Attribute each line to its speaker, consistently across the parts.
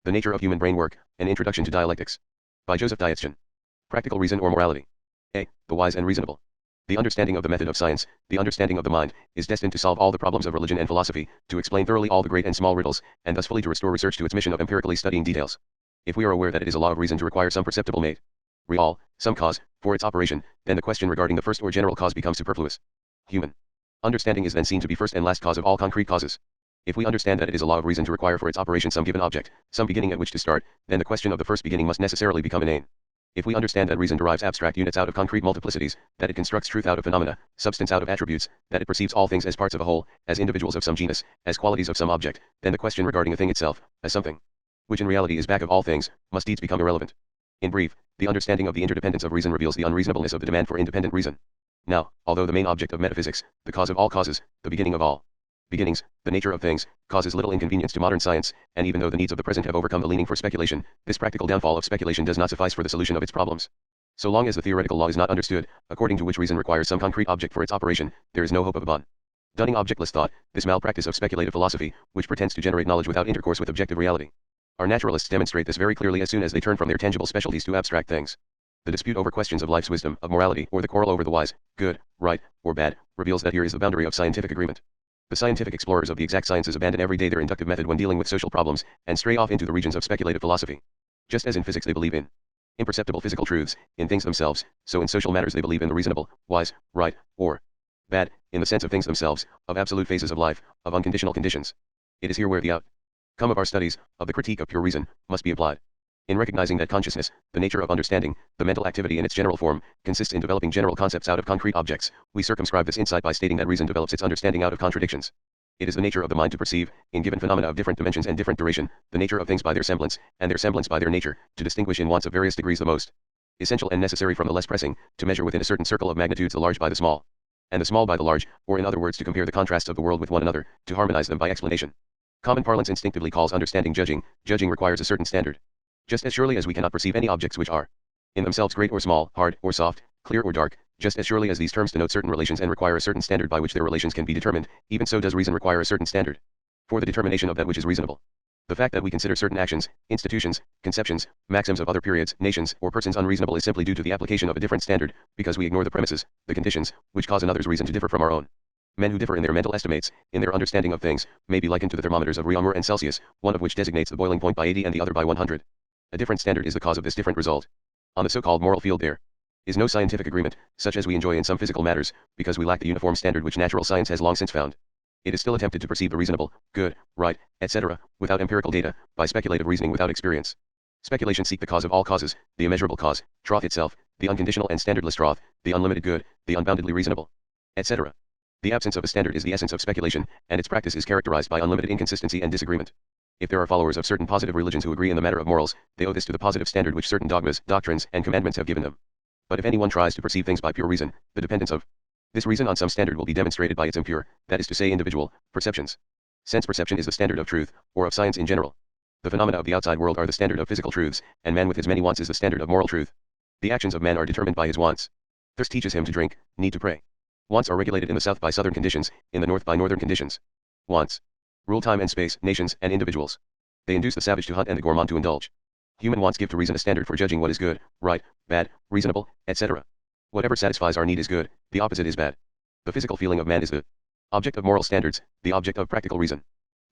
Speaker 1: The Nature of Human Brain Work, An Introduction to Dialectics. By Joseph Dietzgen. Practical Reason or Morality. A. The Wise and Reasonable. The understanding of the method of science, the understanding of the mind, is destined to solve all the problems of religion and philosophy, to explain thoroughly all the great and small riddles, and thus fully to restore research to its mission of empirically studying details. If we are aware that it is a law of reason to require some perceptible mate, real, some cause, for its operation, then the question regarding the first or general cause becomes superfluous. Human understanding is then seen to be first and last cause of all concrete causes. If we understand that it is a law of reason to require for its operation some given object, some beginning at which to start, then the question of the first beginning must necessarily become inane. If we understand that reason derives abstract units out of concrete multiplicities, that it constructs truth out of phenomena, substance out of attributes, that it perceives all things as parts of a whole, as individuals of some genus, as qualities of some object, then the question regarding a thing itself, as something, which in reality is back of all things, must needs become irrelevant. In brief, the understanding of the interdependence of reason reveals the unreasonableness of the demand for independent reason. Now, although the main object of metaphysics, the cause of all causes, the beginning of all beginnings, the nature of things, causes little inconvenience to modern science, and even though the needs of the present have overcome the leaning for speculation, this practical downfall of speculation does not suffice for the solution of its problems. So long as the theoretical law is not understood, according to which reason requires some concrete object for its operation, there is no hope of a dunning objectless thought, this malpractice of speculative philosophy, which pretends to generate knowledge without intercourse with objective reality. Our naturalists demonstrate this very clearly as soon as they turn from their tangible specialties to abstract things. The dispute over questions of life's wisdom, of morality, or the quarrel over the wise, good, right, or bad, reveals that here is the boundary of scientific agreement. The scientific explorers of the exact sciences abandon every day their inductive method when dealing with social problems, and stray off into the regions of speculative philosophy. Just as in physics they believe in imperceptible physical truths, in things themselves, so in social matters they believe in the reasonable, wise, right, or bad, in the sense of things themselves, of absolute phases of life, of unconditional conditions. It is here where the outcome of our studies, of the critique of pure reason, must be applied. In recognizing that consciousness, the nature of understanding, the mental activity in its general form, consists in developing general concepts out of concrete objects, we circumscribe this insight by stating that reason develops its understanding out of contradictions. It is the nature of the mind to perceive, in given phenomena of different dimensions and different duration, the nature of things by their semblance, and their semblance by their nature, to distinguish in wants of various degrees the most essential and necessary from the less pressing, to measure within a certain circle of magnitudes the large by the small, and the small by the large, or in other words to compare the contrasts of the world with one another, to harmonize them by explanation. Common parlance instinctively calls understanding judging. Judging requires a certain standard. Just as surely as we cannot perceive any objects which are in themselves great or small, hard or soft, clear or dark, just as surely as these terms denote certain relations and require a certain standard by which their relations can be determined, even so does reason require a certain standard for the determination of that which is reasonable. The fact that we consider certain actions, institutions, conceptions, maxims of other periods, nations, or persons unreasonable is simply due to the application of a different standard, because we ignore the premises, the conditions, which cause another's reason to differ from our own. Men who differ in their mental estimates, in their understanding of things, may be likened to the thermometers of Réaumur and Celsius, one of which designates the boiling point by 80 and the other by 100. A different standard is the cause of this different result. On the so-called moral field there is no scientific agreement, such as we enjoy in some physical matters, because we lack the uniform standard which natural science has long since found. It is still attempted to perceive the reasonable, good, right, etc., without empirical data, by speculative reasoning without experience. Speculation seek the cause of all causes, the immeasurable cause, troth itself, the unconditional and standardless troth, the unlimited good, the unboundedly reasonable, etc. The absence of a standard is the essence of speculation, and its practice is characterized by unlimited inconsistency and disagreement. If there are followers of certain positive religions who agree in the matter of morals, they owe this to the positive standard which certain dogmas, doctrines, and commandments have given them. But if anyone tries to perceive things by pure reason, the dependence of this reason on some standard will be demonstrated by its impure, that is to say individual, perceptions. Sense perception is the standard of truth, or of science in general. The phenomena of the outside world are the standard of physical truths, and man with his many wants is the standard of moral truth. The actions of man are determined by his wants. Thirst teaches him to drink, need to pray. Wants are regulated in the south by southern conditions, in the north by northern conditions. Wants rule time and space, nations, and individuals. They induce the savage to hunt and the gourmand to indulge. Human wants give to reason a standard for judging what is good, right, bad, reasonable, etc. Whatever satisfies our need is good, the opposite is bad. The physical feeling of man is the object of moral standards, the object of practical reason.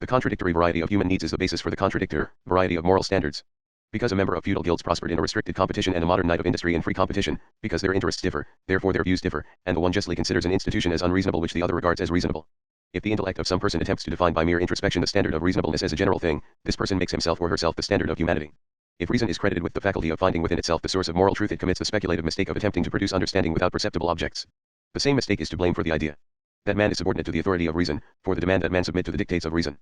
Speaker 1: The contradictory variety of human needs is the basis for the contradictory variety of moral standards. Because a member of feudal guilds prospered in a restricted competition and a modern knight of industry in free competition, because their interests differ, therefore their views differ, and the one justly considers an institution as unreasonable which the other regards as reasonable. If the intellect of some person attempts to define by mere introspection the standard of reasonableness as a general thing, this person makes himself or herself the standard of humanity. If reason is credited with the faculty of finding within itself the source of moral truth, it commits the speculative mistake of attempting to produce understanding without perceptible objects. The same mistake is to blame for the idea that man is subordinate to the authority of reason, for the demand that man submit to the dictates of reason.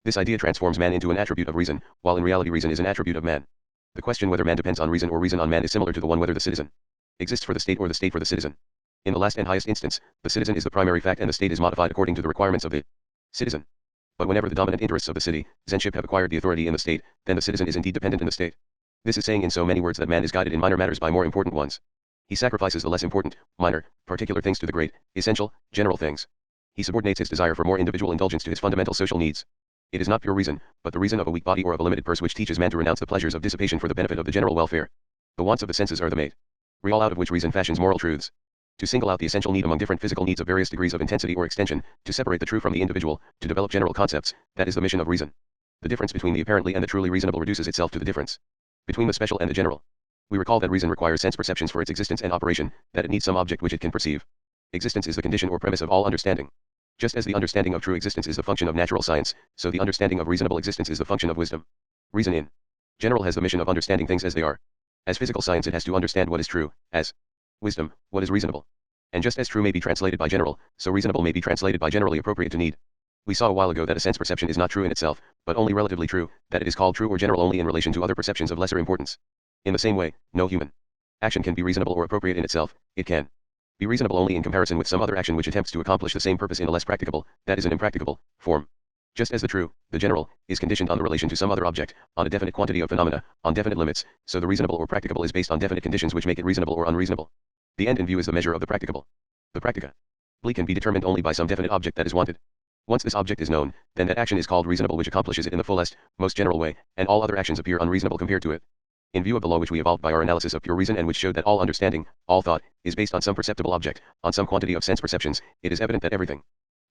Speaker 1: This idea transforms man into an attribute of reason, while in reality reason is an attribute of man. The question whether man depends on reason or reason on man is similar to the one whether the citizen exists for the state or the state for the citizen. In the last and highest instance, the citizen is the primary fact and the state is modified according to the requirements of the citizen. But whenever the dominant interests of the citizenship have acquired the authority in the state, then the citizen is indeed dependent in the state. This is saying in so many words that man is guided in minor matters by more important ones. He sacrifices the less important, minor, particular things to the great, essential, general things. He subordinates his desire for more individual indulgence to his fundamental social needs. It is not pure reason, but the reason of a weak body or of a limited purse which teaches man to renounce the pleasures of dissipation for the benefit of the general welfare. The wants of the senses are the made real out of which reason fashions moral truths. To single out the essential need among different physical needs of various degrees of intensity or extension, to separate the true from the individual, to develop general concepts, that is the mission of reason. The difference between the apparently and the truly reasonable reduces itself to the difference between the special and the general. We recall that reason requires sense perceptions for its existence and operation, that it needs some object which it can perceive. Existence is the condition or premise of all understanding. Just as the understanding of true existence is the function of natural science, so the understanding of reasonable existence is the function of wisdom. Reason in general has the mission of understanding things as they are. As physical science it has to understand what is true, as wisdom, what is reasonable. And just as true may be translated by general, so reasonable may be translated by generally appropriate to need. We saw a while ago that a sense perception is not true in itself, but only relatively true, that it is called true or general only in relation to other perceptions of lesser importance. In the same way, no human action can be reasonable or appropriate in itself, it can be reasonable only in comparison with some other action which attempts to accomplish the same purpose in a less practicable, that is an impracticable, form. Just as the true, the general, is conditioned on the relation to some other object, on a definite quantity of phenomena, on definite limits, so the reasonable or practicable is based on definite conditions which make it reasonable or unreasonable. The end in view is the measure of the practicable. The practicably can be determined only by some definite object that is wanted. Once this object is known, then that action is called reasonable which accomplishes it in the fullest, most general way, and all other actions appear unreasonable compared to it. In view of the law which we evolved by our analysis of pure reason and which showed that all understanding, all thought, is based on some perceptible object, on some quantity of sense perceptions, it is evident that everything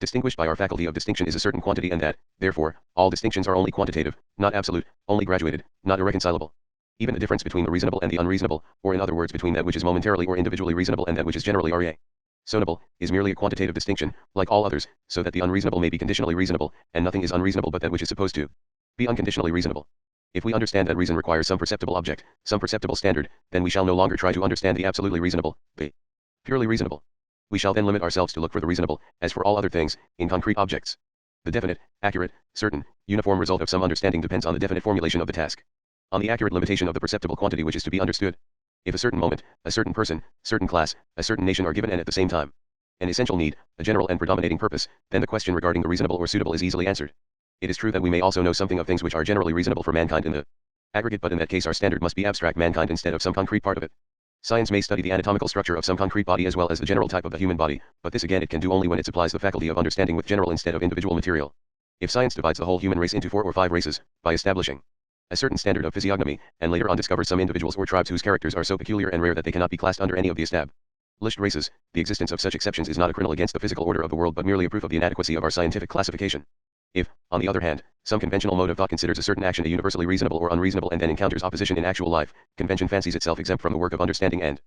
Speaker 1: distinguished by our faculty of distinction is a certain quantity and that, therefore, all distinctions are only quantitative, not absolute, only graduated, not irreconcilable. Even the difference between the reasonable and the unreasonable, or in other words between that which is momentarily or individually reasonable and that which is generally reasonable, is merely a quantitative distinction, like all others, so that the unreasonable may be conditionally reasonable, and nothing is unreasonable but that which is supposed to be unconditionally reasonable. If we understand that reason requires some perceptible object, some perceptible standard, then we shall no longer try to understand the absolutely reasonable, the purely reasonable. We shall then limit ourselves to look for the reasonable, as for all other things, in concrete objects. The definite, accurate, certain, uniform result of some understanding depends on the definite formulation of the task, on the accurate limitation of the perceptible quantity which is to be understood. If a certain moment, a certain person, certain class, a certain nation are given and at the same time an essential need, a general and predominating purpose, then the question regarding the reasonable or suitable is easily answered. It is true that we may also know something of things which are generally reasonable for mankind in the aggregate, but in that case our standard must be abstract mankind instead of some concrete part of it. Science may study the anatomical structure of some concrete body as well as the general type of the human body, but this again it can do only when it supplies the faculty of understanding with general instead of individual material. If science divides the whole human race into 4 or 5 races, by establishing a certain standard of physiognomy, and later on discovers some individuals or tribes whose characters are so peculiar and rare that they cannot be classed under any of the established races, the existence of such exceptions is not a criminal against the physical order of the world but merely a proof of the inadequacy of our scientific classification. If, on the other hand, some conventional mode of thought considers a certain action a universally reasonable or unreasonable and then encounters opposition in actual life, convention fancies itself exempt from the work of understanding and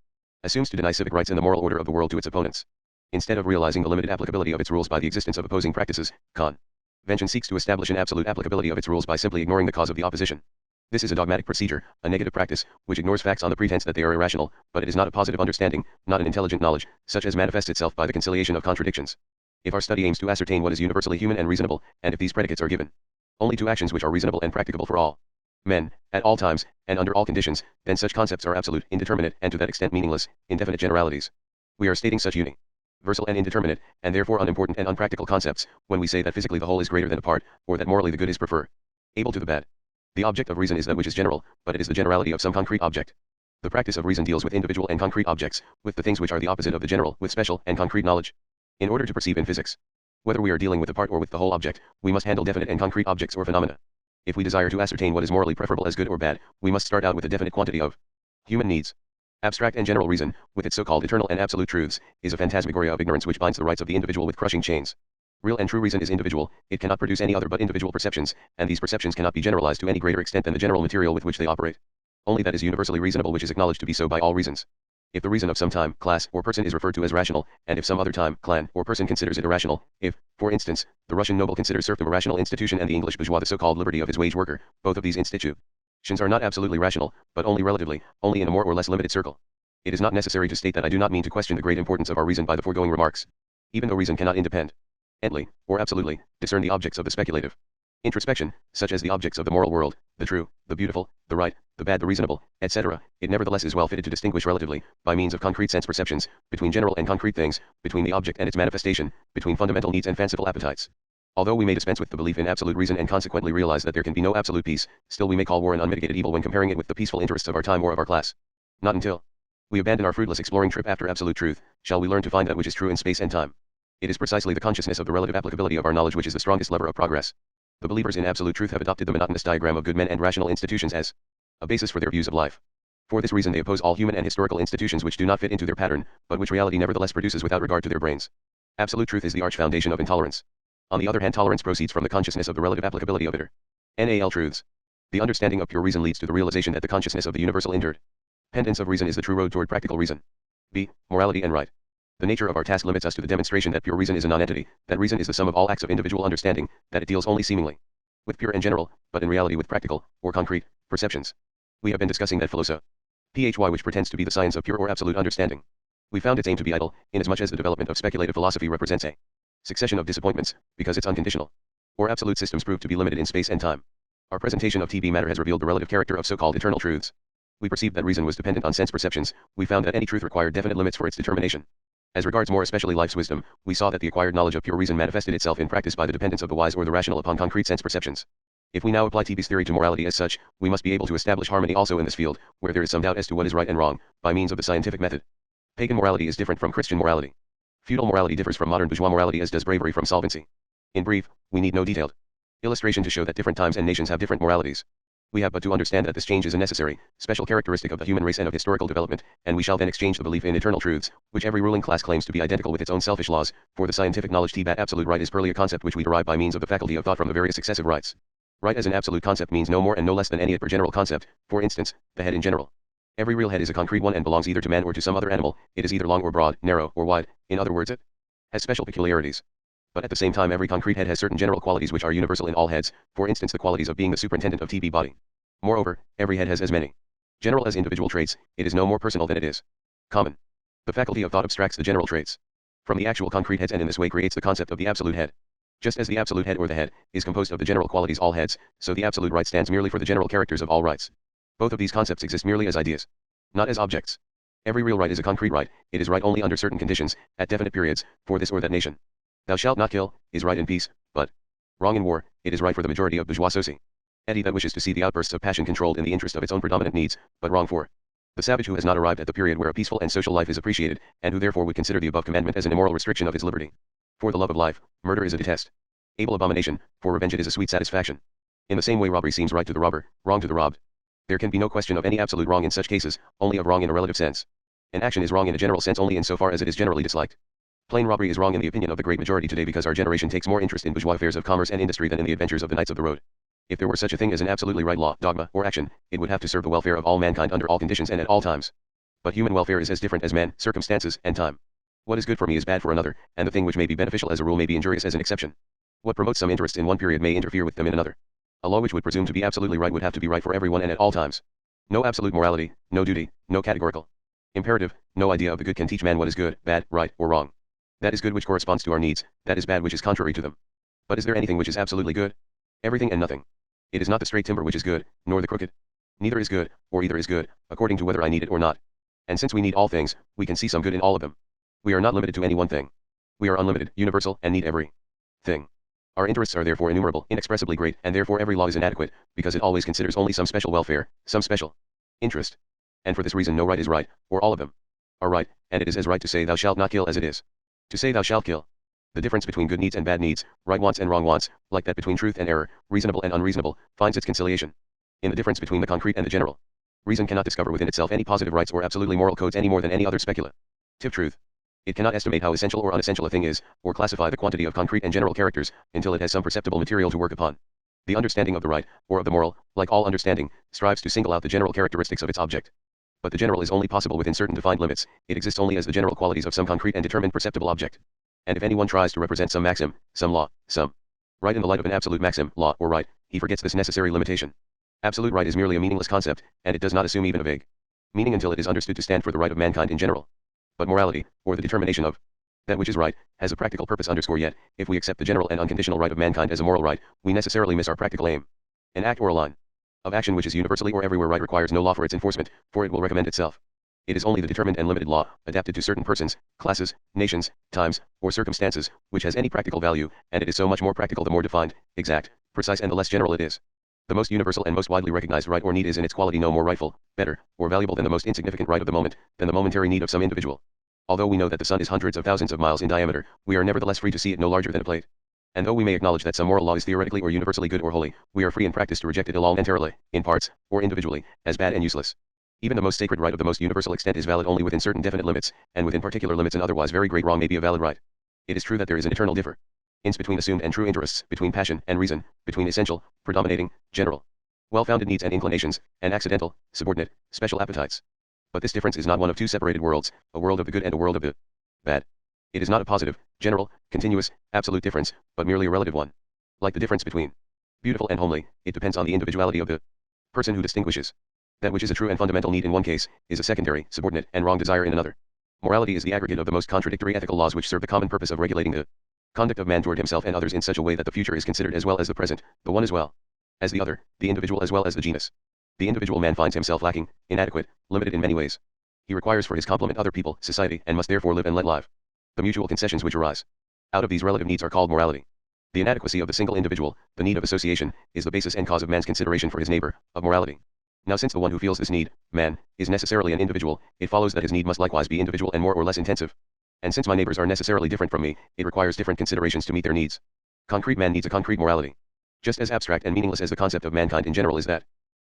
Speaker 1: assumes to deny civic rights in the moral order of the world to its opponents. Instead of realizing the limited applicability of its rules by the existence of opposing practices, convention seeks to establish an absolute applicability of its rules by simply ignoring the cause of the opposition. This is a dogmatic procedure, a negative practice, which ignores facts on the pretense that they are irrational, but it is not a positive understanding, not an intelligent knowledge, such as manifests itself by the conciliation of contradictions. If our study aims to ascertain what is universally human and reasonable, and if these predicates are given only to actions which are reasonable and practicable for all men, at all times, and under all conditions, then such concepts are absolute, indeterminate, and to that extent meaningless, indefinite generalities. We are stating such universal and indeterminate, and therefore unimportant and unpractical concepts, when we say that physically the whole is greater than a part, or that morally the good is preferable to the bad. The object of reason is that which is general, but it is the generality of some concrete object. The practice of reason deals with individual and concrete objects, with the things which are the opposite of the general, with special and concrete knowledge. In order to perceive in physics whether we are dealing with a part or with the whole object, we must handle definite and concrete objects or phenomena. If we desire to ascertain what is morally preferable as good or bad, we must start out with a definite quantity of human needs. Abstract and general reason, with its so-called eternal and absolute truths, is a phantasmagoria of ignorance which binds the rights of the individual with crushing chains. Real and true reason is individual, it cannot produce any other but individual perceptions, and these perceptions cannot be generalized to any greater extent than the general material with which they operate. Only that is universally reasonable which is acknowledged to be so by all reasons. If the reason of some time, class, or person is referred to as rational, and if some other time, clan, or person considers it irrational, if, for instance, the Russian noble considers serfdom a rational institution and the English bourgeois the so-called liberty of his wage worker, both of these institutions are not absolutely rational, but only relatively, only in a more or less limited circle. It is not necessary to state that I do not mean to question the great importance of our reason by the foregoing remarks. Even though reason cannot independently, or absolutely, discern the objects of the speculative introspection, such as the objects of the moral world, the true, the beautiful, the right, the bad, the reasonable, etc., it nevertheless is well fitted to distinguish relatively, by means of concrete sense perceptions, between general and concrete things, between the object and its manifestation, between fundamental needs and fanciful appetites. Although we may dispense with the belief in absolute reason and consequently realize that there can be no absolute peace, still we may call war an unmitigated evil when comparing it with the peaceful interests of our time or of our class. Not until we abandon our fruitless exploring trip after absolute truth, shall we learn to find that which is true in space and time. It is precisely the consciousness of the relative applicability of our knowledge which is the strongest lever of progress. The believers in absolute truth have adopted the monotonous diagram of good men and rational institutions as a basis for their views of life. For this reason they oppose all human and historical institutions which do not fit into their pattern, but which reality nevertheless produces without regard to their brains. Absolute truth is the arch foundation of intolerance. On the other hand, tolerance proceeds from the consciousness of the relative applicability of NAL truths. The understanding of pure reason leads to the realization that the consciousness of the universal interdependence of reason is the true road toward practical reason. B. Morality and right. The nature of our task limits us to the demonstration that pure reason is a non-entity, that reason is the sum of all acts of individual understanding, that it deals only seemingly with pure and general, but in reality with practical, or concrete, perceptions. We have been discussing that philosophy, which pretends to be the science of pure or absolute understanding. We found its aim to be idle, inasmuch as the development of speculative philosophy represents a succession of disappointments, because its unconditional or absolute systems prove to be limited in space and time. Our presentation of TB matter has revealed the relative character of so-called eternal truths. We perceived that reason was dependent on sense perceptions. We found that any truth required definite limits for its determination. As regards more especially life's wisdom, we saw that the acquired knowledge of pure reason manifested itself in practice by the dependence of the wise or the rational upon concrete sense perceptions. If we now apply TB's theory to morality as such, we must be able to establish harmony also in this field, where there is some doubt as to what is right and wrong, by means of the scientific method. Pagan morality is different from Christian morality. Feudal morality differs from modern bourgeois morality as does bravery from solvency. In brief, we need no detailed illustration to show that different times and nations have different moralities. We have but to understand that this change is a necessary, special characteristic of the human race and of historical development, and we shall then exchange the belief in eternal truths, which every ruling class claims to be identical with its own selfish laws, for the scientific knowledge that absolute right is purely a concept which we derive by means of the faculty of thought from the various successive rights. Right as an absolute concept means no more and no less than any per general concept, for instance, the head in general. Every real head is a concrete one and belongs either to man or to some other animal. It is either long or broad, narrow or wide, in other words it has special peculiarities. But at the same time every concrete head has certain general qualities which are universal in all heads, for instance the qualities of being the superintendent of TB body. Moreover, every head has as many general as individual traits. It is no more personal than it is common. The faculty of thought abstracts the general traits from the actual concrete heads and in this way creates the concept of the absolute head. Just as the absolute head or the head is composed of the general qualities all heads, so the absolute right stands merely for the general characters of all rights. Both of these concepts exist merely as ideas, not as objects. Every real right is a concrete right. It is right only under certain conditions, at definite periods, for this or that nation. Thou shalt not kill is right in peace, but wrong in war. It is right for the majority of bourgeois society that wishes to see the outbursts of passion controlled in the interest of its own predominant needs, but wrong for the savage who has not arrived at the period where a peaceful and social life is appreciated, and who therefore would consider the above commandment as an immoral restriction of his liberty. For the love of life, murder is a detestable abomination, for revenge it is a sweet satisfaction. In the same way robbery seems right to the robber, wrong to the robbed. There can be no question of any absolute wrong in such cases, only of wrong in a relative sense. An action is wrong in a general sense only in so far as it is generally disliked. Plain robbery is wrong in the opinion of the great majority today because our generation takes more interest in bourgeois affairs of commerce and industry than in the adventures of the knights of the road. If there were such a thing as an absolutely right law, dogma, or action, it would have to serve the welfare of all mankind under all conditions and at all times. But human welfare is as different as man, circumstances, and time. What is good for me is bad for another, and the thing which may be beneficial as a rule may be injurious as an exception. What promotes some interests in one period may interfere with them in another. A law which would presume to be absolutely right would have to be right for everyone and at all times. No absolute morality, no duty, no categorical imperative, no idea of the good can teach man what is good, bad, right, or wrong. That is good which corresponds to our needs, that is bad which is contrary to them. But is there anything which is absolutely good? Everything and nothing. It is not the straight timber which is good, nor the crooked. Neither is good, or either is good, according to whether I need it or not. And since we need all things, we can see some good in all of them. We are not limited to any one thing. We are unlimited, universal, and need every thing. Our interests are therefore innumerable, inexpressibly great, and therefore every law is inadequate, because it always considers only some special welfare, some special interest. And for this reason no right is right, or all of them are right, and it is as right to say thou shalt not kill as it is to say thou shalt kill. The difference between good needs and bad needs, right wants and wrong wants, like that between truth and error, reasonable and unreasonable, finds its conciliation in the difference between the concrete and the general. Reason cannot discover within itself any positive rights or absolutely moral codes any more than any other speculative truth. It cannot estimate how essential or unessential a thing is, or classify the quantity of concrete and general characters, until it has some perceptible material to work upon. The understanding of the right, or of the moral, like all understanding, strives to single out the general characteristics of its object. But the general is only possible within certain defined limits. It exists only as the general qualities of some concrete and determined perceptible object. And if anyone tries to represent some maxim, some law, some right in the light of an absolute maxim, law, or right, he forgets this necessary limitation. Absolute right is merely a meaningless concept, and it does not assume even a vague meaning until it is understood to stand for the right of mankind in general. But morality, or the determination of that which is right, has a practical purpose yet, if we accept the general and unconditional right of mankind as a moral right, we necessarily miss our practical aim. An act or a line of action which is universally or everywhere right requires no law for its enforcement, for it will recommend itself. It is only the determined and limited law, adapted to certain persons, classes, nations, times, or circumstances, which has any practical value, and it is so much more practical the more defined, exact, precise and the less general it is. The most universal and most widely recognized right or need is in its quality no more rightful, better, or valuable than the most insignificant right of the moment, than the momentary need of some individual. Although we know that the sun is hundreds of thousands of miles in diameter, we are nevertheless free to see it no larger than a plate. And though we may acknowledge that some moral law is theoretically or universally good or holy, we are free in practice to reject it voluntarily, in parts, or individually, as bad and useless. Even the most sacred right of the most universal extent is valid only within certain definite limits, and within particular limits an otherwise very great wrong may be a valid right. It is true that there is an eternal difference between assumed and true interests, between passion and reason, between essential, predominating, general, well-founded needs and inclinations, and accidental, subordinate, special appetites. But this difference is not one of two separated worlds, a world of the good and a world of the bad. It is not a positive, general, continuous, absolute difference, but merely a relative one. Like the difference between beautiful and homely, it depends on the individuality of the person who distinguishes. That which is a true and fundamental need in one case, is a secondary, subordinate, and wrong desire in another. Morality is the aggregate of the most contradictory ethical laws which serve the common purpose of regulating the conduct of man toward himself and others in such a way that the future is considered as well as the present, the one as well as the other, the individual as well as the genus. The individual man finds himself lacking, inadequate, limited in many ways. He requires for his complement other people, society, and must therefore live and let live. The mutual concessions which arise out of these relative needs are called morality. The inadequacy of the single individual, the need of association, is the basis and cause of man's consideration for his neighbor, of morality. Now since the one who feels this need, man, is necessarily an individual, it follows that his need must likewise be individual and more or less intensive. And since my neighbors are necessarily different from me, it requires different considerations to meet their needs. Concrete man needs a concrete morality. Just as abstract and meaningless as the concept of mankind in general is that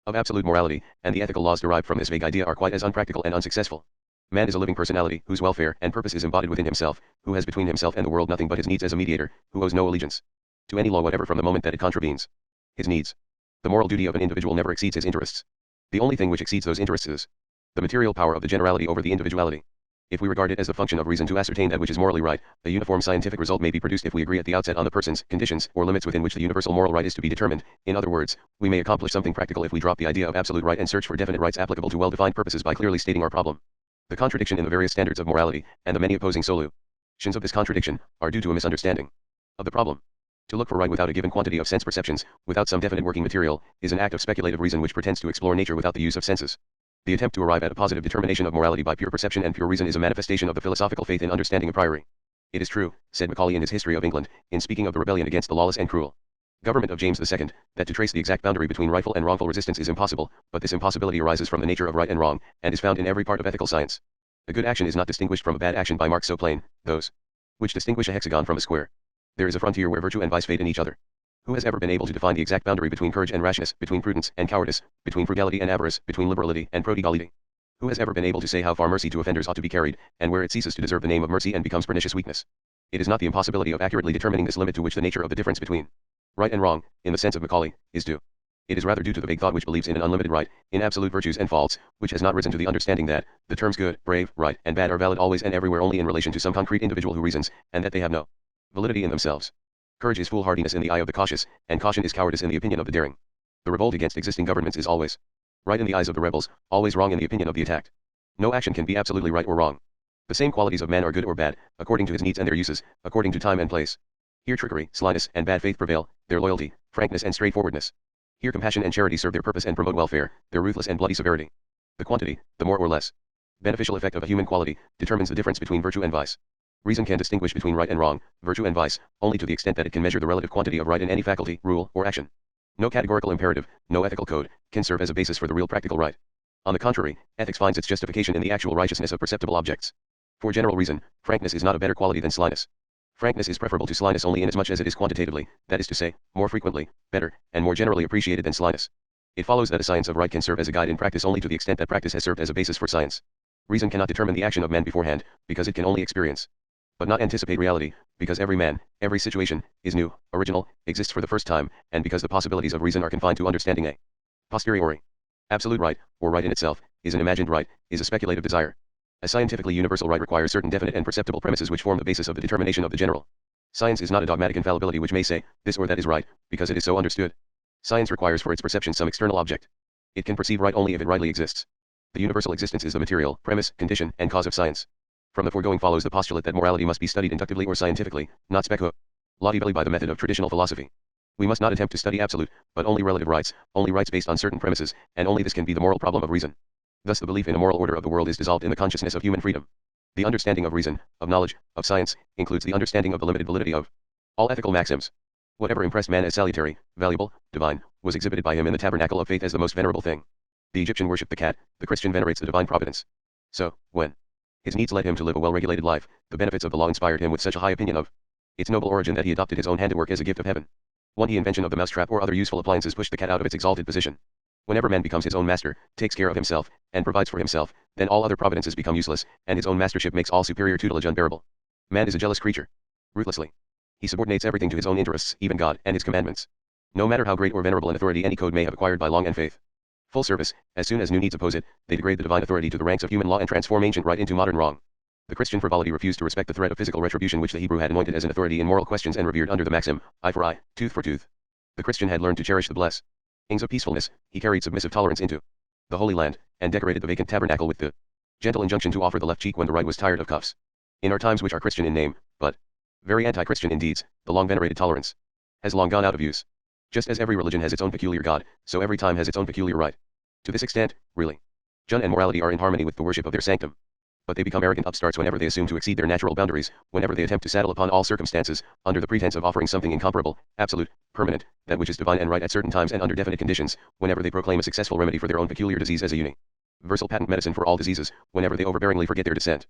Speaker 1: of absolute morality, and the ethical laws derived from this vague idea are quite as unpractical and unsuccessful. Man is a living personality, whose welfare and purpose is embodied within himself, who has between himself and the world nothing but his needs as a mediator, who owes no allegiance to any law whatever from the moment that it contravenes his needs. The moral duty of an individual never exceeds his interests. The only thing which exceeds those interests is the material power of the generality over the individuality. If we regard it as the function of reason to ascertain that which is morally right, a uniform scientific result may be produced if we agree at the outset on the persons, conditions, or limits within which the universal moral right is to be determined. In other words, we may accomplish something practical if we drop the idea of absolute right and search for definite rights applicable to well-defined purposes by clearly stating our problem. The contradiction in the various standards of morality, and the many opposing solutions of this contradiction, are due to a misunderstanding of the problem. To look for right without a given quantity of sense perceptions, without some definite working material, is an act of speculative reason which pretends to explore nature without the use of senses. The attempt to arrive at a positive determination of morality by pure perception and pure reason is a manifestation of the philosophical faith in understanding a priori. It is true, said Macaulay in his History of England, in speaking of the rebellion against the lawless and cruel government of James II, that to trace the exact boundary between rightful and wrongful resistance is impossible, but this impossibility arises from the nature of right and wrong, and is found in every part of ethical science. A good action is not distinguished from a bad action by marks so plain, those which distinguish a hexagon from a square. There is a frontier where virtue and vice fade in each other. Who has ever been able to define the exact boundary between courage and rashness, between prudence and cowardice, between frugality and avarice, between liberality and prodigality? Who has ever been able to say how far mercy to offenders ought to be carried, and where it ceases to deserve the name of mercy and becomes pernicious weakness? It is not the impossibility of accurately determining this limit to which the nature of the difference between right and wrong, in the sense of Macaulay, is due. It is rather due to the vague thought which believes in an unlimited right, in absolute virtues and faults, which has not risen to the understanding that the terms good, brave, right, and bad are valid always and everywhere only in relation to some concrete individual who reasons, and that they have no validity in themselves. Courage is foolhardiness in the eye of the cautious, and caution is cowardice in the opinion of the daring. The revolt against existing governments is always right in the eyes of the rebels, always wrong in the opinion of the attacked. No action can be absolutely right or wrong. The same qualities of man are good or bad, according to his needs and their uses, according to time and place. Here trickery, slyness, and bad faith prevail, there loyalty, frankness and straightforwardness. Here compassion and charity serve their purpose and promote welfare, their ruthless and bloody severity. The quantity, the more or less beneficial effect of a human quality, determines the difference between virtue and vice. Reason can distinguish between right and wrong, virtue and vice, only to the extent that it can measure the relative quantity of right in any faculty, rule, or action. No categorical imperative, no ethical code, can serve as a basis for the real practical right. On the contrary, ethics finds its justification in the actual righteousness of perceptible objects. For general reason, frankness is not a better quality than slyness. Frankness is preferable to slyness only inasmuch as it is quantitatively, that is to say, more frequently, better, and more generally appreciated than slyness. It follows that a science of right can serve as a guide in practice only to the extent that practice has served as a basis for science. Reason cannot determine the action of man beforehand, because it can only experience, but not anticipate reality, because every man, every situation, is new, original, exists for the first time, and because the possibilities of reason are confined to understanding a posteriori. Absolute right, or right in itself, is an imagined right, is a speculative desire. A scientifically universal right requires certain definite and perceptible premises which form the basis of the determination of the general. Science is not a dogmatic infallibility which may say, this or that is right, because it is so understood. Science requires for its perception some external object. It can perceive right only if it rightly exists. The universal existence is the material, premise, condition, and cause of science. From the foregoing follows the postulate that morality must be studied inductively or scientifically, not speculatively by the method of traditional philosophy. We must not attempt to study absolute, but only relative rights, only rights based on certain premises, and only this can be the moral problem of reason. Thus the belief in a moral order of the world is dissolved in the consciousness of human freedom. The understanding of reason, of knowledge, of science, includes the understanding of the limited validity of all ethical maxims. Whatever impressed man as salutary, valuable, divine, was exhibited by him in the tabernacle of faith as the most venerable thing. The Egyptian worshipped the cat, the Christian venerates the divine providence. So, when his needs led him to live a well-regulated life, the benefits of the law inspired him with such a high opinion of Its noble origin that he adopted his own handiwork as a gift of heaven. 1. The invention of the mousetrap or other useful appliances pushed the cat out of its exalted position. Whenever man becomes his own master, takes care of himself, and provides for himself, then all other providences become useless, and his own mastership makes all superior tutelage unbearable. Man is a jealous creature. Ruthlessly. He subordinates everything to his own interests, even God and his commandments. No matter how great or venerable an authority any code may have acquired by long and faith. Full service, as soon as new needs oppose it, they degrade the divine authority to the ranks of human law and transform ancient right into modern wrong. The Christian frivolity refused to respect the threat of physical retribution which the Hebrew had anointed as an authority in moral questions and revered under the maxim, eye for eye, tooth for tooth. The Christian had learned to cherish the blessings of peacefulness. He carried submissive tolerance into the Holy Land, and decorated the vacant tabernacle with the gentle injunction to offer the left cheek when the right was tired of cuffs. In our times, which are Christian in name, but very anti-Christian in deeds, the long venerated tolerance has long gone out of use. Just as every religion has its own peculiar God, so every time has its own peculiar right. To this extent, really, religion and morality are in harmony with the worship of their sanctum. But they become arrogant upstarts whenever they assume to exceed their natural boundaries, whenever they attempt to saddle upon all circumstances, under the pretense of offering something incomparable, absolute, permanent, that which is divine and right at certain times and under definite conditions, whenever they proclaim a successful remedy for their own peculiar disease as a universal patent medicine for all diseases, whenever they overbearingly forget their descent.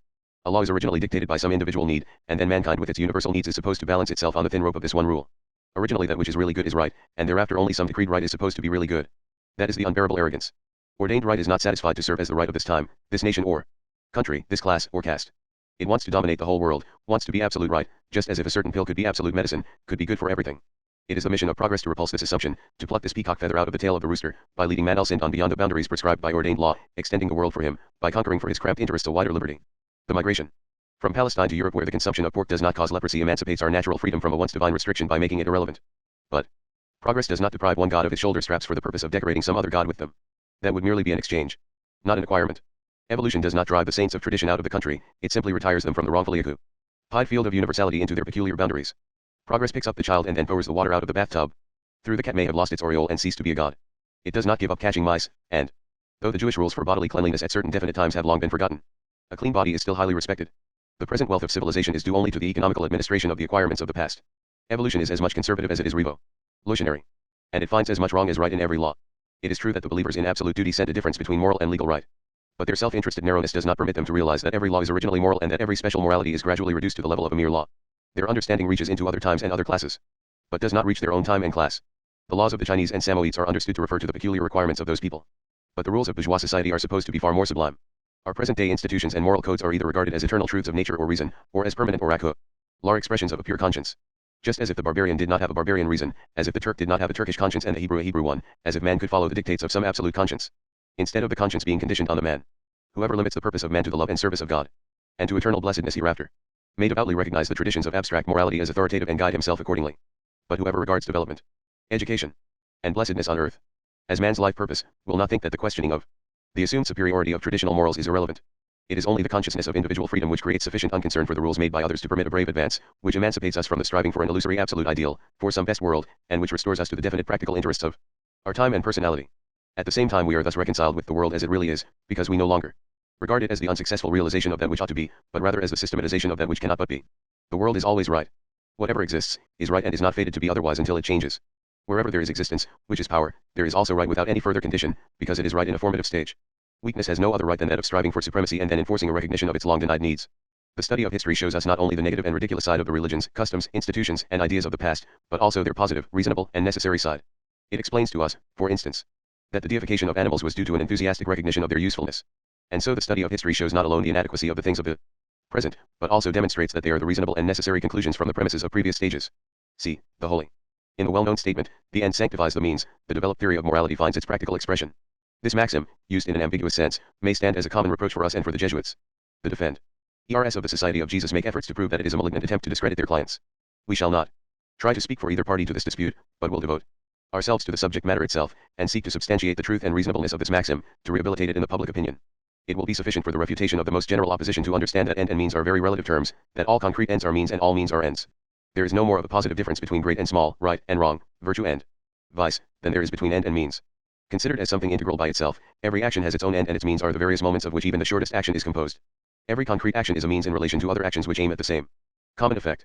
Speaker 1: A law is originally dictated by some individual need, and then mankind with its universal needs is supposed to balance itself on the thin rope of this one rule. Originally that which is really good is right, and thereafter only some decreed right is supposed to be really good. That is the unbearable arrogance. Ordained right is not satisfied to serve as the right of this time, this nation or country, this class or caste. It wants to dominate the whole world, wants to be absolute right, just as if a certain pill could be absolute medicine, could be good for everything. It is the mission of progress to repulse this assumption, to pluck this peacock feather out of the tail of the rooster, by leading man on beyond the boundaries prescribed by ordained law, extending the world for him, by conquering for his cramped interests a wider liberty. The migration from Palestine to Europe, where the consumption of pork does not cause leprosy, emancipates our natural freedom from a once divine restriction by making it irrelevant. But progress does not deprive one god of his shoulder straps for the purpose of decorating some other god with them. That would merely be an exchange, not an acquirement. Evolution does not drive the saints of tradition out of the country, it simply retires them from the wrongfully occupied field of universality into their peculiar boundaries. Progress picks up the child and then pours the water out of the bathtub. Through the cat may have lost its aureole and ceased to be a god. It does not give up catching mice, and though the Jewish rules for bodily cleanliness at certain definite times have long been forgotten, a clean body is still highly respected. The present wealth of civilization is due only to the economical administration of the acquirements of the past. Evolution is as much conservative as it is revolutionary, and it finds as much wrong as right in every law. It is true that the believers in absolute duty set a difference between moral and legal right. But their self-interested narrowness does not permit them to realize that every law is originally moral and that every special morality is gradually reduced to the level of a mere law. Their understanding reaches into other times and other classes, but does not reach their own time and class. The laws of the Chinese and Samoids are understood to refer to the peculiar requirements of those people. But the rules of bourgeois society are supposed to be far more sublime. Our present-day institutions and moral codes are either regarded as eternal truths of nature or reason, or as permanent oracular expressions of a pure conscience. Just as if the barbarian did not have a barbarian reason, as if the Turk did not have a Turkish conscience and the Hebrew a Hebrew one, as if man could follow the dictates of some absolute conscience, instead of the conscience being conditioned on the man. Whoever limits the purpose of man to the love and service of God, and to eternal blessedness hereafter, may devoutly recognize the traditions of abstract morality as authoritative and guide himself accordingly. But whoever regards development, education, and blessedness on earth as man's life purpose, will not think that the questioning of the assumed superiority of traditional morals is irrelevant. It is only the consciousness of individual freedom which creates sufficient unconcern for the rules made by others to permit a brave advance, which emancipates us from the striving for an illusory absolute ideal, for some best world, and which restores us to the definite practical interests of our time and personality. At the same time we are thus reconciled with the world as it really is, because we no longer regard it as the unsuccessful realization of that which ought to be, but rather as the systematization of that which cannot but be. The world is always right. Whatever exists, is right and is not fated to be otherwise until it changes. Wherever there is existence, which is power, there is also right without any further condition, because it is right in a formative stage. Weakness has no other right than that of striving for supremacy and then enforcing a recognition of its long denied needs. The study of history shows us not only the negative and ridiculous side of the religions, customs, institutions, and ideas of the past, but also their positive, reasonable, and necessary side. It explains to us, for instance, that the deification of animals was due to an enthusiastic recognition of their usefulness. And so the study of history shows not alone the inadequacy of the things of the present, but also demonstrates that they are the reasonable and necessary conclusions from the premises of previous stages. See, the holy. In the well-known statement, the end sanctifies the means, the developed theory of morality finds its practical expression. This maxim, used in an ambiguous sense, may stand as a common reproach for us and for the Jesuits. The defenders of the Society of Jesus make efforts to prove that it is a malignant attempt to discredit their clients. We shall not try to speak for either party to this dispute, but will devote ourselves to the subject matter itself, and seek to substantiate the truth and reasonableness of this maxim, to rehabilitate it in the public opinion. It will be sufficient for the refutation of the most general opposition to understand that end and means are very relative terms, that all concrete ends are means and all means are ends. There is no more of a positive difference between great and small, right and wrong, virtue and vice, than there is between end and means. Considered as something integral by itself, every action has its own end and its means are the various moments of which even the shortest action is composed. Every concrete action is a means in relation to other actions which aim at the same common effect.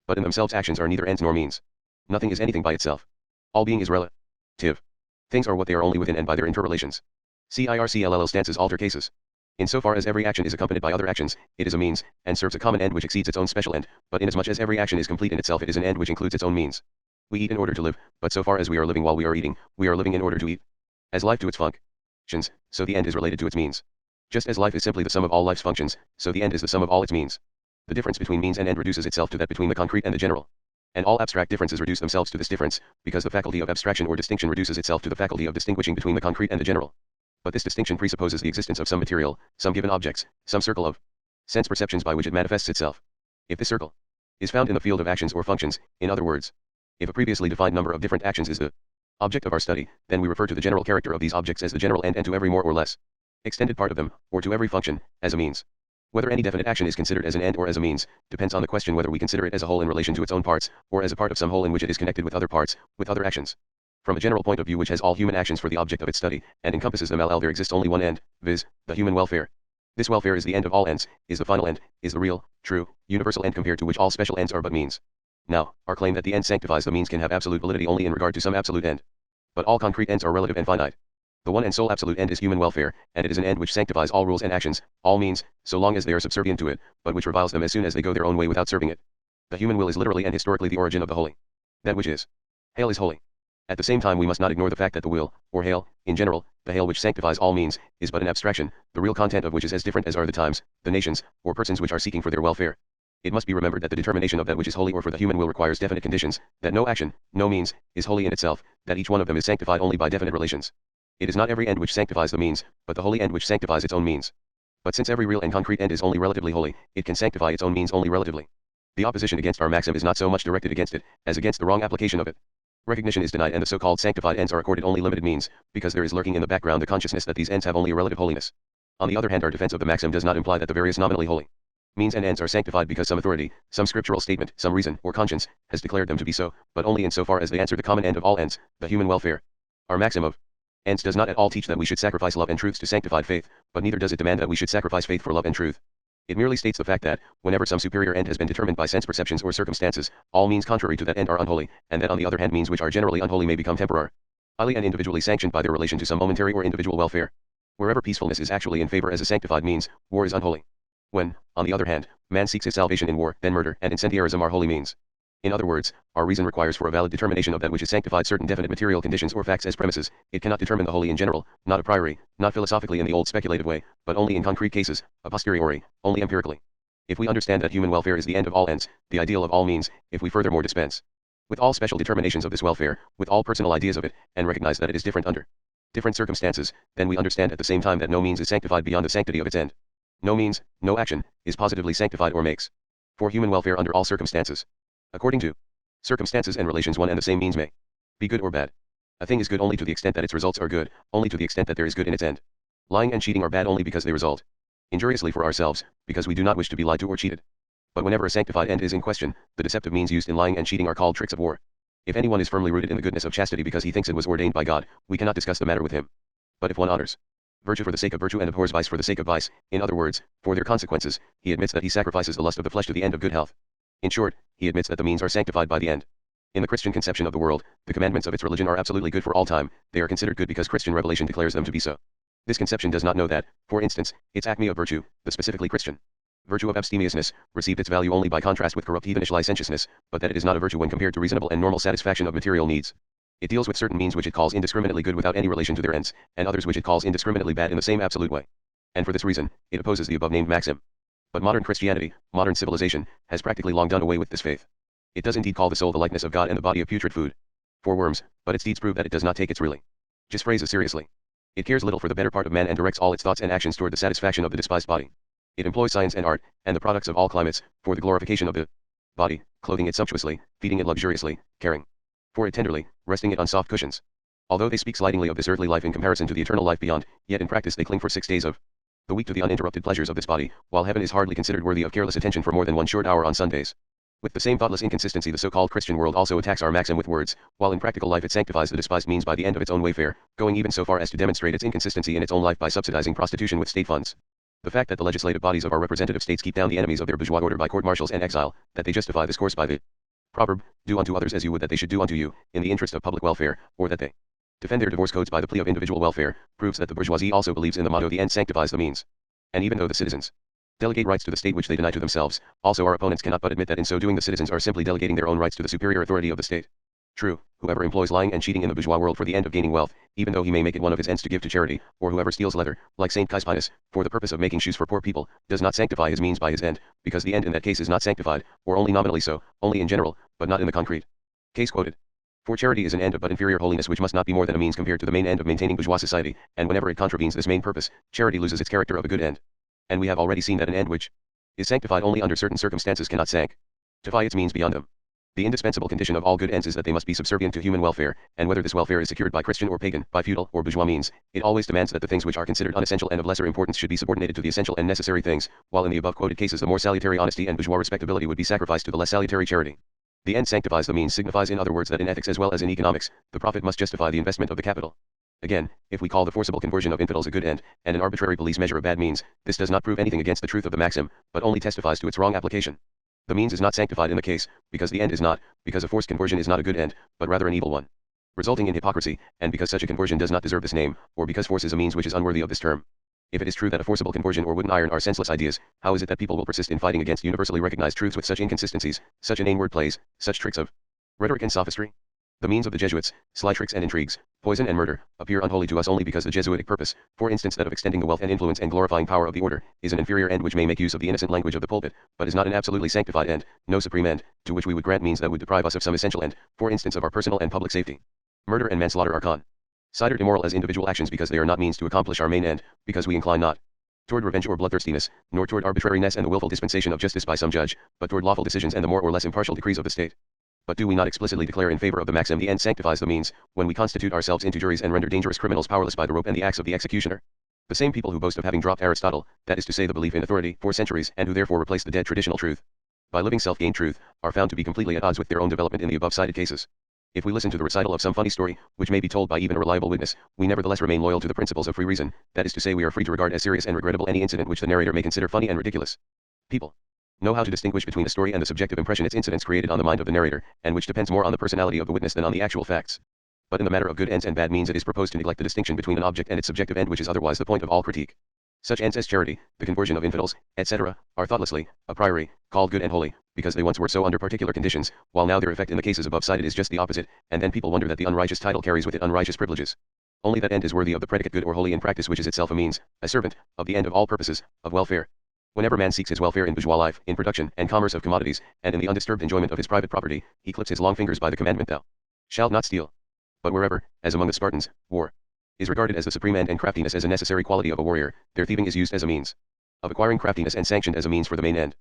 Speaker 1: But in themselves actions are neither ends nor means. Nothing is anything by itself. All being is relative. Things are what they are only within and by their interrelations. CIRCLL stances alter cases. Insofar as every action is accompanied by other actions, it is a means, and serves a common end which exceeds its own special end, but inasmuch as every action is complete in itself, it is an end which includes its own means. We eat in order to live, but so far as we are living while we are eating, we are living in order to eat. As life to its functions, so the end is related to its means. Just as life is simply the sum of all life's functions, so the end is the sum of all its means. The difference between means and end reduces itself to that between the concrete and the general. And all abstract differences reduce themselves to this difference, because the faculty of abstraction or distinction reduces itself to the faculty of distinguishing between the concrete and the general. But this distinction presupposes the existence of some material, some given objects, some circle of sense perceptions by which it manifests itself. If this circle is found in the field of actions or functions, in other words, if a previously defined number of different actions is the object of our study, then we refer to the general character of these objects as the general end, and to every more or less extended part of them, or to every function, as a means. Whether any definite action is considered as an end or as a means, depends on the question whether we consider it as a whole in relation to its own parts, or as a part of some whole in which it is connected with other parts, with other actions. From a general point of view which has all human actions for the object of its study, and encompasses them all, there exists only one end, viz., the human welfare. This welfare is the end of all ends, is the final end, is the real, true, universal end compared to which all special ends are but means. Now, our claim that the end sanctifies the means can have absolute validity only in regard to some absolute end. But all concrete ends are relative and finite. The one and sole absolute end is human welfare, and it is an end which sanctifies all rules and actions, all means, so long as they are subservient to it, but which reviles them as soon as they go their own way without serving it. The human will is literally and historically the origin of the holy. That which is hail is holy. At the same time we must not ignore the fact that the will, or hail, in general, the hail which sanctifies all means, is but an abstraction, the real content of which is as different as are the times, the nations, or persons which are seeking for their welfare. It must be remembered that the determination of that which is holy or for the human will requires definite conditions, that no action, no means, is holy in itself, that each one of them is sanctified only by definite relations. It is not every end which sanctifies the means, but the holy end which sanctifies its own means. But since every real and concrete end is only relatively holy, it can sanctify its own means only relatively. The opposition against our maxim is not so much directed against it, as against the wrong application of it. Recognition is denied and the so-called sanctified ends are accorded only limited means, because there is lurking in the background the consciousness that these ends have only a relative holiness. On the other hand, our defense of the maxim does not imply that the various nominally holy means and ends are sanctified because some authority, some scriptural statement, some reason, or conscience, has declared them to be so, but only in so far as they answer the common end of all ends, the human welfare. Our maxim of ends does not at all teach that we should sacrifice love and truth to sanctified faith, but neither does it demand that we should sacrifice faith for love and truth. It merely states the fact that, whenever some superior end has been determined by sense perceptions or circumstances, all means contrary to that end are unholy, and that on the other hand means which are generally unholy may become temporarily and individually sanctioned by their relation to some momentary or individual welfare. Wherever peacefulness is actually in favor as a sanctified means, war is unholy. When, on the other hand, man seeks his salvation in war, then murder and incendiarism are holy means. In other words, our reason requires for a valid determination of that which is sanctified certain definite material conditions or facts as premises. It cannot determine the holy in general, not a priori, not philosophically in the old speculative way, but only in concrete cases, a posteriori, only empirically. If we understand that human welfare is the end of all ends, the ideal of all means, if we furthermore dispense with all special determinations of this welfare, with all personal ideas of it, and recognize that it is different under different circumstances, then we understand at the same time that no means is sanctified beyond the sanctity of its end. No means, no action, is positively sanctified or makes for human welfare under all circumstances. According to circumstances and relations, one and the same means may be good or bad. A thing is good only to the extent that its results are good, only to the extent that there is good in its end. Lying and cheating are bad only because they result injuriously for ourselves, because we do not wish to be lied to or cheated. But whenever a sanctified end is in question, the deceptive means used in lying and cheating are called tricks of war. If anyone is firmly rooted in the goodness of chastity because he thinks it was ordained by God, we cannot discuss the matter with him. But if one honors virtue for the sake of virtue and abhors vice for the sake of vice, in other words, for their consequences, he admits that he sacrifices the lust of the flesh to the end of good health. In short, he admits that the means are sanctified by the end. In the Christian conception of the world, the commandments of its religion are absolutely good for all time. They are considered good because Christian revelation declares them to be so. This conception does not know that, for instance, its acme of virtue, the specifically Christian virtue of abstemiousness, received its value only by contrast with corrupt heathenish licentiousness, but that it is not a virtue when compared to reasonable and normal satisfaction of material needs. It deals with certain means which it calls indiscriminately good without any relation to their ends, and others which it calls indiscriminately bad in the same absolute way. And for this reason, it opposes the above-named maxim. But modern Christianity, modern civilization, has practically long done away with this faith. It does indeed call the soul the likeness of God and the body a putrid food for worms, but its deeds prove that it does not take its religious phrases seriously. It cares little for the better part of man and directs all its thoughts and actions toward the satisfaction of the despised body. It employs science and art, and the products of all climates, for the glorification of the body, clothing it sumptuously, feeding it luxuriously, caring for it tenderly, resting it on soft cushions. Although they speak slightingly of this earthly life in comparison to the eternal life beyond, yet in practice they cling for 6 days of the week to the uninterrupted pleasures of this body, while heaven is hardly considered worthy of careless attention for more than 1 short hour on Sundays. With the same thoughtless inconsistency the so-called Christian world also attacks our maxim with words, while in practical life it sanctifies the despised means by the end of its own wayfare, going even so far as to demonstrate its inconsistency in its own life by subsidizing prostitution with state funds. The fact that the legislative bodies of our representative states keep down the enemies of their bourgeois order by court-martials and exile, that they justify this course by the proverb, do unto others as you would that they should do unto you, in the interest of public welfare, or that they defend their divorce codes by the plea of individual welfare, proves that the bourgeoisie also believes in the motto the end sanctifies the means. And even though the citizens delegate rights to the state which they deny to themselves, also our opponents cannot but admit that in so doing the citizens are simply delegating their own rights to the superior authority of the state. True, whoever employs lying and cheating in the bourgeois world for the end of gaining wealth, even though he may make it one of his ends to give to charity, or whoever steals leather, like Saint Crispinus, for the purpose of making shoes for poor people, does not sanctify his means by his end, because the end in that case is not sanctified, or only nominally so, only in general, but not in the concrete. Case quoted. For charity is an end of but inferior holiness which must not be more than a means compared to the main end of maintaining bourgeois society, and whenever it contravenes this main purpose, charity loses its character of a good end. And we have already seen that an end which is sanctified only under certain circumstances cannot sanctify its means beyond them. The indispensable condition of all good ends is that they must be subservient to human welfare, and whether this welfare is secured by Christian or pagan, by feudal or bourgeois means, it always demands that the things which are considered unessential and of lesser importance should be subordinated to the essential and necessary things, while in the above quoted cases the more salutary honesty and bourgeois respectability would be sacrificed to the less salutary charity. The end sanctifies the means signifies in other words that in ethics as well as in economics, the profit must justify the investment of the capital. Again, if we call the forcible conversion of infidels a good end, and an arbitrary police measure a bad means, this does not prove anything against the truth of the maxim, but only testifies to its wrong application. The means is not sanctified in the case, because the end is not, because a forced conversion is not a good end, but rather an evil one, resulting in hypocrisy, and because such a conversion does not deserve this name, or because force is a means which is unworthy of this term. If it is true that a forcible conversion or wood and iron are senseless ideas, how is it that people will persist in fighting against universally recognized truths with such inconsistencies, such inane word plays, such tricks of rhetoric and sophistry? The means of the Jesuits, sly tricks and intrigues, poison and murder, appear unholy to us only because the Jesuitic purpose, for instance that of extending the wealth and influence and glorifying power of the order, is an inferior end which may make use of the innocent language of the pulpit, but is not an absolutely sanctified end, no supreme end, to which we would grant means that would deprive us of some essential end, for instance of our personal and public safety. Murder and manslaughter are considered immoral as individual actions because they are not means to accomplish our main end, because we incline not toward revenge or bloodthirstiness, nor toward arbitrariness and the willful dispensation of justice by some judge, but toward lawful decisions and the more or less impartial decrees of the state. But do we not explicitly declare in favor of the maxim the end sanctifies the means, when we constitute ourselves into juries and render dangerous criminals powerless by the rope and the axe of the executioner? The same people who boast of having dropped Aristotle, that is to say the belief in authority, for centuries, and who therefore replace the dead traditional truth by living self-gained truth, are found to be completely at odds with their own development in the above-cited cases. If we listen to the recital of some funny story, which may be told by even a reliable witness, we nevertheless remain loyal to the principles of free reason, that is to say we are free to regard as serious and regrettable any incident which the narrator may consider funny and ridiculous. People know how to distinguish between a story and the subjective impression its incidents created on the mind of the narrator, and which depends more on the personality of the witness than on the actual facts. But in the matter of good ends and bad means it is proposed to neglect the distinction between an object and its subjective end which is otherwise the point of all critique. Such ends as charity, the conversion of infidels, etc., are thoughtlessly, a priori, called good and holy, because they once were so under particular conditions, while now their effect in the cases above cited is just the opposite, and then people wonder that the unrighteous title carries with it unrighteous privileges. Only that end is worthy of the predicate good or holy in practice which is itself a means, a servant, of the end of all purposes, of welfare. Whenever man seeks his welfare in bourgeois life, in production and commerce of commodities, and in the undisturbed enjoyment of his private property, he clips his long fingers by the commandment thou shalt not steal. But wherever, as among the Spartans, war is regarded as the supreme end and craftiness as a necessary quality of a warrior, their thieving is used as a means of acquiring craftiness and sanctioned as a means for the main end.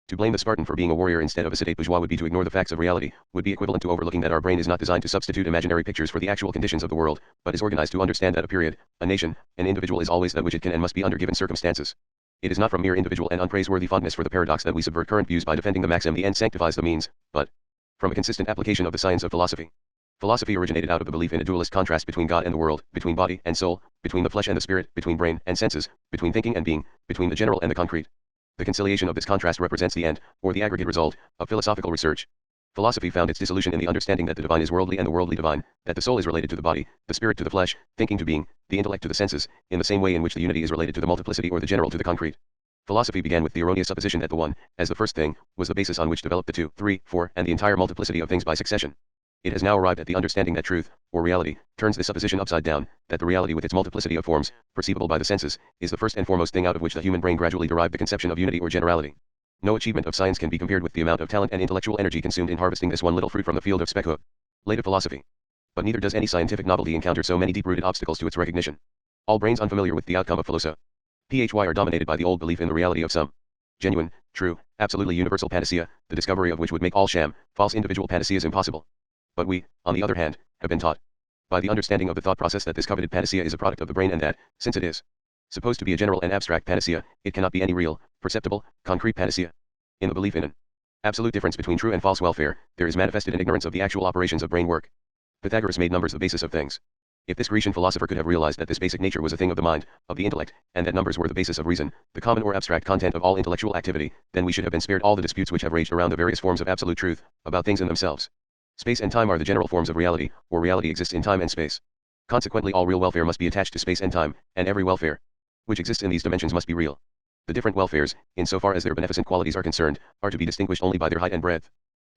Speaker 1: To blame the Spartan for being a warrior instead of a sedate bourgeois would be to ignore the facts of reality, would be equivalent to overlooking that our brain is not designed to substitute imaginary pictures for the actual conditions of the world, but is organized to understand that a period, a nation, an individual is always that which it can and must be under given circumstances. It is not from mere individual and unpraiseworthy fondness for the paradox that we subvert current views by defending the maxim the end sanctifies the means, but from a consistent application of the science of philosophy. Philosophy originated out of the belief in a dualist contrast between God and the world, between body and soul, between the flesh and the spirit, between brain and senses, between thinking and being, between the general and the concrete. The conciliation of this contrast represents the end, or the aggregate result, of philosophical research. Philosophy found its dissolution in the understanding that the divine is worldly and the worldly divine, that the soul is related to the body, the spirit to the flesh, thinking to being, the intellect to the senses, in the same way in which the unity is related to the multiplicity or the general to the concrete. Philosophy began with the erroneous supposition that the one, as the first thing, was the basis on which developed the two, three, four, and the entire multiplicity of things by succession. It has now arrived at the understanding that truth, or reality, turns this supposition upside down, that the reality with its multiplicity of forms, perceivable by the senses, is the first and foremost thing out of which the human brain gradually derived the conception of unity or generality. No achievement of science can be compared with the amount of talent and intellectual energy consumed in harvesting this one little fruit from the field of speculative philosophy. But neither does any scientific novelty encounter so many deep-rooted obstacles to its recognition. All brains unfamiliar with the outcome of philosophy are dominated by the old belief in the reality of some genuine, true, absolutely universal panacea, the discovery of which would make all sham, false individual panaceas impossible. But we, on the other hand, have been taught by the understanding of the thought process that this coveted panacea is a product of the brain and that, since it is supposed to be a general and abstract panacea, it cannot be any real, perceptible, concrete panacea. In the belief in an absolute difference between true and false welfare, there is manifested an ignorance of the actual operations of brain work. Pythagoras made numbers the basis of things. If this Grecian philosopher could have realized that this basic nature was a thing of the mind, of the intellect, and that numbers were the basis of reason, the common or abstract content of all intellectual activity, then we should have been spared all the disputes which have raged around the various forms of absolute truth, about things in themselves. Space and time are the general forms of reality, or reality exists in time and space. Consequently all real welfare must be attached to space and time, and every welfare which exists in these dimensions must be real. The different welfares, insofar as their beneficent qualities are concerned, are to be distinguished only by their height and breadth,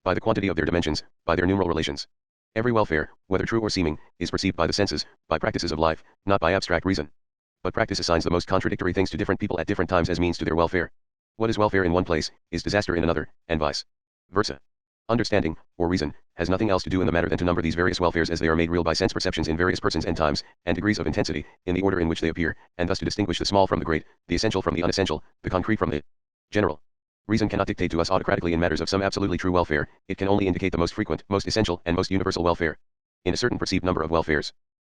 Speaker 1: by the quantity of their dimensions, by their numeral relations. Every welfare, whether true or seeming, is perceived by the senses, by practices of life, not by abstract reason. But practice assigns the most contradictory things to different people at different times as means to their welfare. What is welfare in one place, is disaster in another, and vice versa. Understanding, or reason, has nothing else to do in the matter than to number these various welfares as they are made real by sense perceptions in various persons and times, and degrees of intensity, in the order in which they appear, and thus to distinguish the small from the great, the essential from the unessential, the concrete from the general. Reason cannot dictate to us autocratically in matters of some absolutely true welfare, it can only indicate the most frequent, most essential, and most universal welfare, in a certain perceived number of welfares.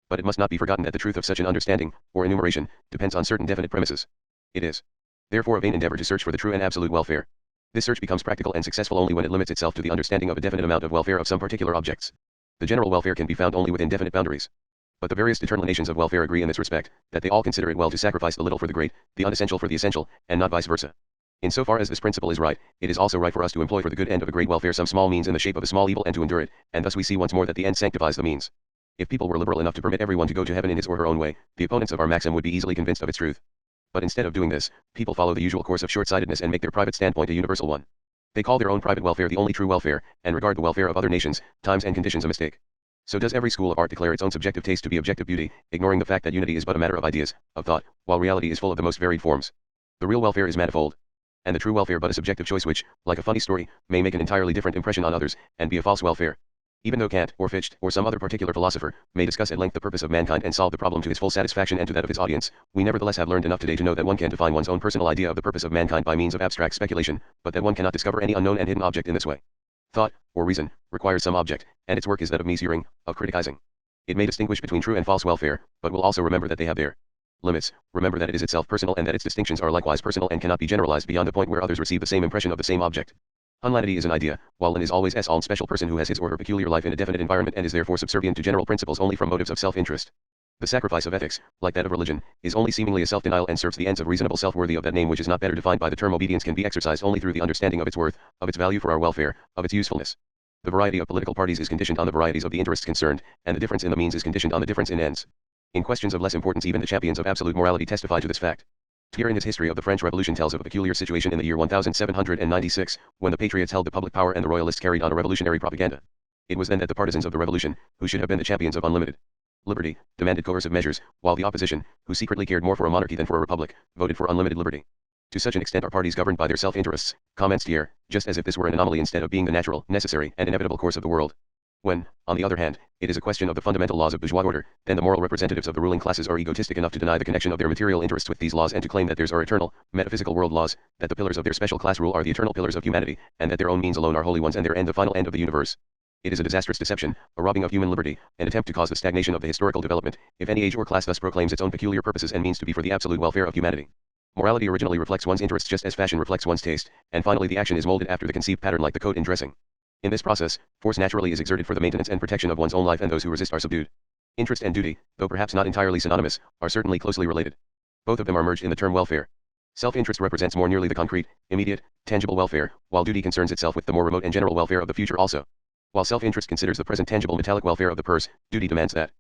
Speaker 1: But it must not be forgotten that the truth of such an understanding, or enumeration, depends on certain definite premises. It is, therefore, a vain endeavor to search for the true and absolute welfare. This search becomes practical and successful only when it limits itself to the understanding of a definite amount of welfare of some particular objects. The general welfare can be found only within definite boundaries. But the various determinations of welfare agree in this respect, that they all consider it well to sacrifice the little for the great, the unessential for the essential, and not vice versa. In so far as this principle is right, it is also right for us to employ for the good end of a great welfare some small means in the shape of a small evil and to endure it, and thus we see once more that the end sanctifies the means. If people were liberal enough to permit everyone to go to heaven in his or her own way, the opponents of our maxim would be easily convinced of its truth. But instead of doing this, people follow the usual course of short-sightedness and make their private standpoint a universal one. They call their own private welfare the only true welfare, and regard the welfare of other nations, times and conditions a mistake. So does every school of art declare its own subjective taste to be objective beauty, ignoring the fact that unity is but a matter of ideas, of thought, while reality is full of the most varied forms. The real welfare is manifold, and the true welfare but a subjective choice which, like a funny story, may make an entirely different impression on others, and be a false welfare. Even though Kant, or Fichte, or some other particular philosopher, may discuss at length the purpose of mankind and solve the problem to his full satisfaction and to that of his audience, we nevertheless have learned enough today to know that one can define one's own personal idea of the purpose of mankind by means of abstract speculation, but that one cannot discover any unknown and hidden object in this way. Thought, or reason, requires some object, and its work is that of measuring, of criticizing. It may distinguish between true and false welfare, but will also remember that they have their limits, remember that it is itself personal and that its distinctions are likewise personal and cannot be generalized beyond the point where others receive the same impression of the same object. Unlanity is an idea, while Lin is always s all special person who has his or her peculiar life in a definite environment and is therefore subservient to general principles only from motives of self-interest. The sacrifice of ethics, like that of religion, is only seemingly a self-denial and serves the ends of reasonable self-worthy of that name which is not better defined by the term obedience can be exercised only through the understanding of its worth, of its value for our welfare, of its usefulness. The variety of political parties is conditioned on the varieties of the interests concerned, and the difference in the means is conditioned on the difference in ends. In questions of less importance even the champions of absolute morality testify to this fact. Thiers in his history of the French Revolution tells of a peculiar situation in the year 1796, when the patriots held the public power and the royalists carried on a revolutionary propaganda. It was then that the partisans of the revolution, who should have been the champions of unlimited liberty, demanded coercive measures, while the opposition, who secretly cared more for a monarchy than for a republic, voted for unlimited liberty. To such an extent are parties governed by their self-interests, comments Thiers, just as if this were an anomaly instead of being the natural, necessary, and inevitable course of the world. When, on the other hand, it is a question of the fundamental laws of bourgeois order, then the moral representatives of the ruling classes are egotistic enough to deny the connection of their material interests with these laws and to claim that theirs are eternal, metaphysical world laws, that the pillars of their special class rule are the eternal pillars of humanity, and that their own means alone are holy ones and their end the final end of the universe. It is a disastrous deception, a robbing of human liberty, an attempt to cause the stagnation of the historical development, if any age or class thus proclaims its own peculiar purposes and means to be for the absolute welfare of humanity. Morality originally reflects one's interests just as fashion reflects one's taste, and finally the action is molded after the conceived pattern like the coat in dressing. In this process, force naturally is exerted for the maintenance and protection of one's own life and those who resist are subdued. Interest and duty, though perhaps not entirely synonymous, are certainly closely related. Both of them are merged in the term welfare. Self-interest represents more nearly the concrete, immediate, tangible welfare, while duty concerns itself with the more remote and general welfare of the future also. While self-interest considers the present tangible metallic welfare of the purse, duty demands that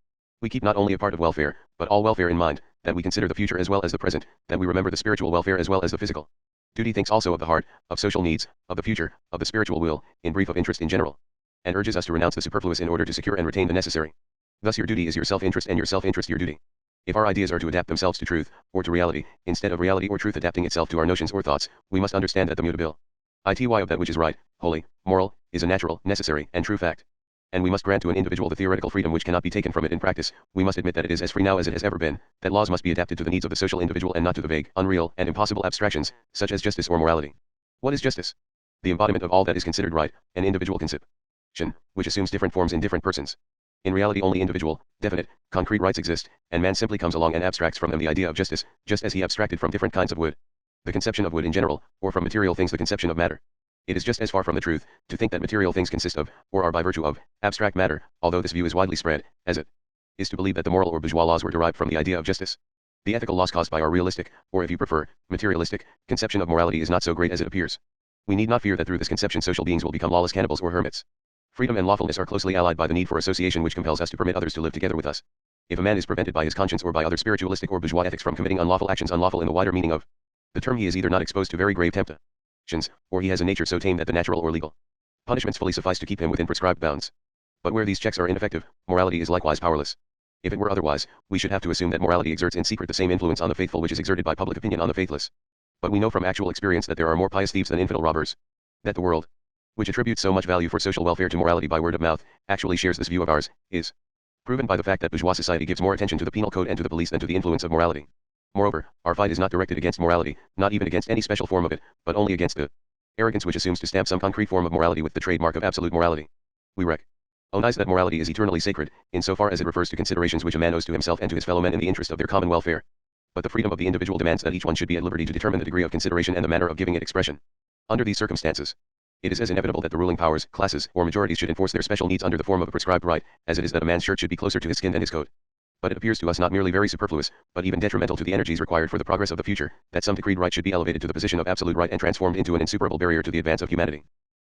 Speaker 1: we keep not only a part of welfare, but all welfare in mind, that we consider the future as well as the present, that we remember the spiritual welfare as well as the physical. Duty thinks also of the heart, of social needs, of the future, of the spiritual will, in brief of interest in general, and urges us to renounce the superfluous in order to secure and retain the necessary. Thus your duty is your self-interest and your self-interest your duty. If our ideas are to adapt themselves to truth, or to reality, instead of reality or truth adapting itself to our notions or thoughts, we must understand that the mutability of that which is right, holy, moral, is a natural, necessary, and true fact. And we must grant to an individual the theoretical freedom which cannot be taken from it in practice. We must admit that it is as free now as it has ever been, that laws must be adapted to the needs of the social individual and not to the vague, unreal, and impossible abstractions, such as justice or morality. What is justice? The embodiment of all that is considered right, an individual conception, which assumes different forms in different persons. In reality only individual, definite, concrete rights exist, and man simply comes along and abstracts from them the idea of justice, just as he abstracted from different kinds of wood. The conception of wood in general, or from material things the conception of matter. It is just as far from the truth, to think that material things consist of, or are by virtue of, abstract matter, although this view is widely spread, as it is to believe that the moral or bourgeois laws were derived from the idea of justice. The ethical loss caused by our realistic, or if you prefer, materialistic, conception of morality is not so great as it appears. We need not fear that through this conception social beings will become lawless cannibals or hermits. Freedom and lawfulness are closely allied by the need for association which compels us to permit others to live together with us. If a man is prevented by his conscience or by other spiritualistic or bourgeois ethics from committing unlawful actions unlawful in the wider meaning of The term he is either not exposed to very grave temptations, or he has a nature so tame that the natural or legal punishments fully suffice to keep him within prescribed bounds. But where these checks are ineffective, morality is likewise powerless. If it were otherwise, we should have to assume that morality exerts in secret the same influence on the faithful which is exerted by public opinion on the faithless. But we know from actual experience that there are more pious thieves than infidel robbers. That the world, which attributes so much value for social welfare to morality by word of mouth, actually shares this view of ours, is proven by the fact that bourgeois society gives more attention to the penal code and to the police than to the influence of morality. Moreover, our fight is not directed against morality, not even against any special form of it, but only against the arrogance which assumes to stamp some concrete form of morality with the trademark of absolute morality. We recognize that morality is eternally sacred, insofar as it refers to considerations which a man owes to himself and to his fellow men in the interest of their common welfare. But the freedom of the individual demands that each one should be at liberty to determine the degree of consideration and the manner of giving it expression. Under these circumstances, it is as inevitable that the ruling powers, classes, or majorities should enforce their special needs under the form of a prescribed right, as it is that a man's shirt should be closer to his skin than his coat. But it appears to us not merely very superfluous, but even detrimental to the energies required for the progress of the future, that some decreed right should be elevated to the position of absolute right and transformed into an insuperable barrier to the advance of humanity.